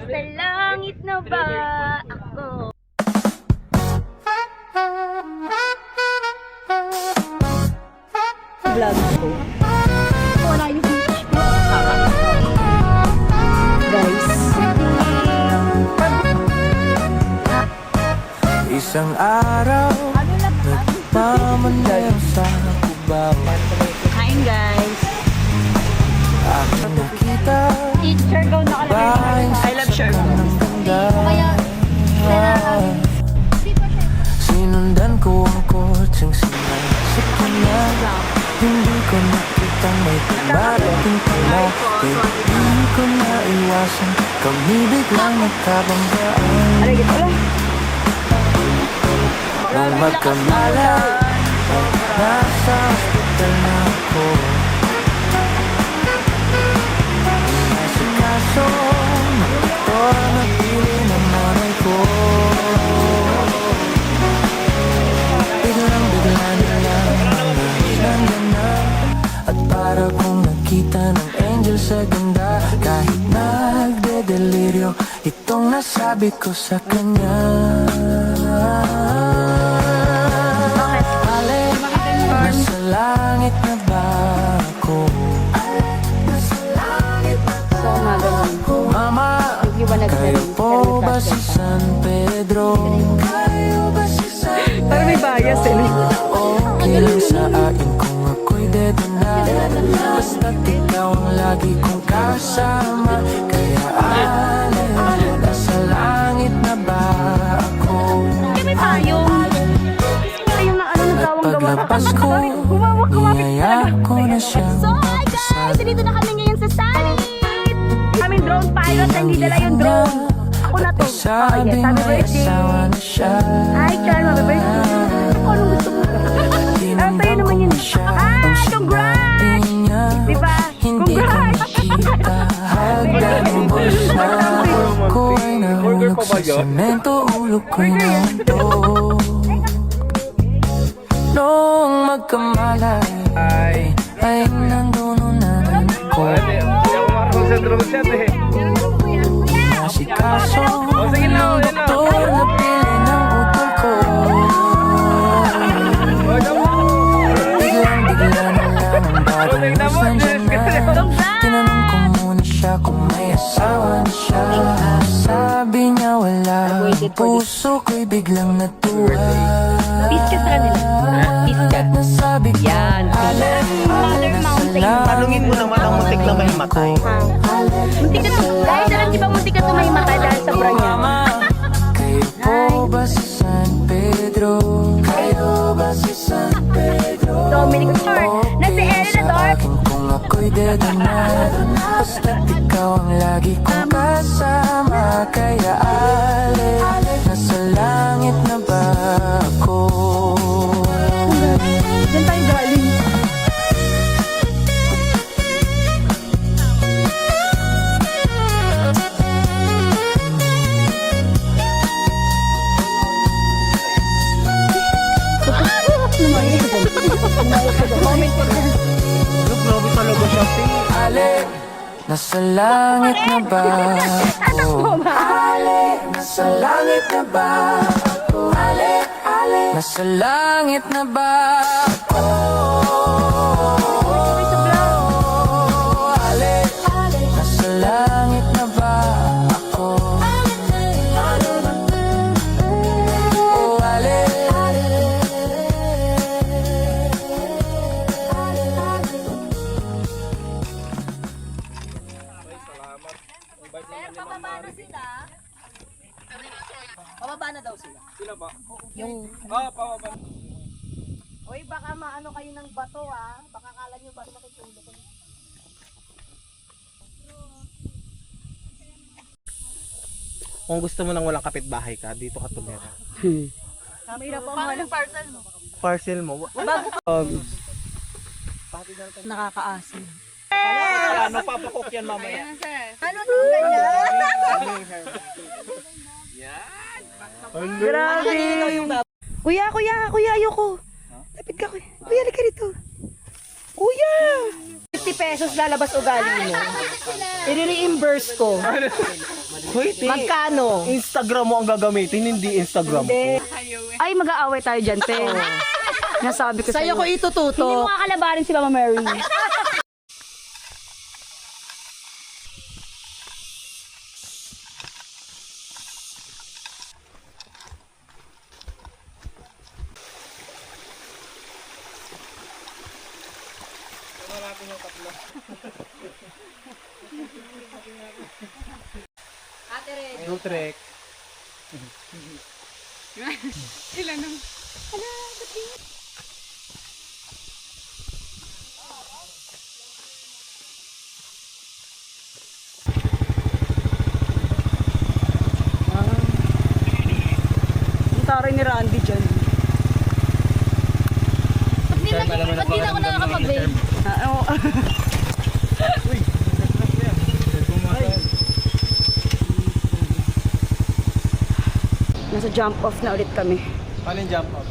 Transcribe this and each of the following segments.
Sa langit na ba ako? Vlog ko. Wala yung beach ko. Guys. Isang araw, nagpamandayo sa kubawan. Kain guys. Aking nakita, Eat Shergo na bahay I love Shergo. ng ganda. Kaya, Sinundan ko ang kotseng sinasip ko na. Hindi ko nakitang may dumarating pala. Kaya di ko naiwasan, kami biglang nagkabanggaan. Aray, gito lang. Nang magkamala, nasa hospital na ako. Nasikaso, doktor na pili ng nanay ko. Biglang-bigla na lang nandyan na. At para kong nakita ng angel sa ganda. Kahit nagde-deliryo, itong nasabi ko sa kanya. Nasa langit na ba ako? So, mga ganun. Mama, Yung ba kayo po ba si San Pedro? Para may bias eh. Okay lang sa akin kung ako'y dead na. Basta't ikaw ang lagi kong kasama. Kaya nasa langit na ba ako? Kaya may payong. Payong na ano nagawang gawa. Paglabas ko, niyaya ko na siyang So hi guys! Dito na kami ngayon sa Summit! Kaming drone pilot na hindi dala yung drone. Ako na to. Oh yes, happy birthday! Hi Char, happy birthday! Ako anong gusto mo? Ah, sa'yo naman yun. Ah, congrats! Diba? Congrats! Ko ay nahulog sa semento, ulo ko'y nahulog. Noong magkamalay ay nandun na rin ako. Nasikaso ng doktor na pili ng utol ko. Biglang-bigla na lang ang bagong news nandyan na. Tinanong ko muna siya kung may asawa na siya. Sabi niya wala, puso ko'y biglang natuwa. Peace ka sa kanila. Peace ka. Nasabi ko, Yan. Mother Mountain. Tanungin mo naman ang muntik na may matay. Muntik ka to. Guys, alam di ba muntik ka to may matay dahil sa bra niya? kayo po ba si San Pedro? Kayo ba si San Pedro? Dominic Short. Na si Eleanor. Kung ako'y dead na, basta't ikaw ang lagi kong kasama. Kaya nasa langit na ba ako? Diyan tayo galing. Grabe talaga siya, Nasa langit na ba ako? Nasa langit na ba ako? Nasa langit na ba ako? Nasa langit na ba ako? Oh, Pababa na sila. Pababa na daw sila. Sila ba? Yung... Pababa. Uy, baka maano kayo ng bato ah. Baka kala nyo ba makitulog ko. Kung gusto mo nang walang kapitbahay ka, dito ka tumira. Mahirap po ang walang parcel mo. Parcel mo. Nakakaasin. Ano papakook yan mamaya? Ano to ganyan? Grabe. Kuya, ayoko. Lapit ka, kuya. Kuya, halika rito. Kuya! 50 pesos lalabas ugali mo. I-reimburse ko. Hoy, te. Magkano? Instagram mo ang gagamitin, hindi Instagram ko. Ay, mag-aaway tayo dyan, te. Nasabi ko Sa'yo ko itututo. Hindi mo kakalabanin si Mama Mary. Nutrek. Ang taray ni Randy dyan. Ba't di na ako nakakapag-vape? Oo. Nasa jump off na ulit kami. Paano yung jump off?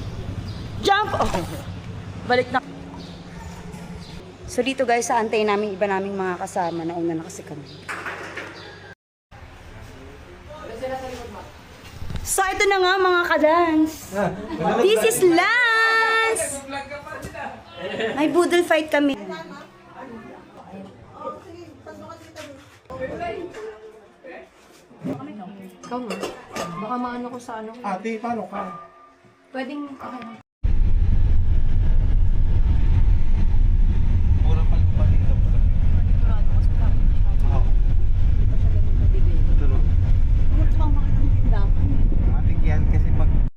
Jump off! Balik na. So dito guys, sa antay namin iba naming mga kasama. Nauna na kasi kami. So ito na nga mga ka-dance. This is Lance! May boodle fight kami. Ikaw nga. Baka maano ko sa ano. Ate, paano ka? Pwedeng, okay.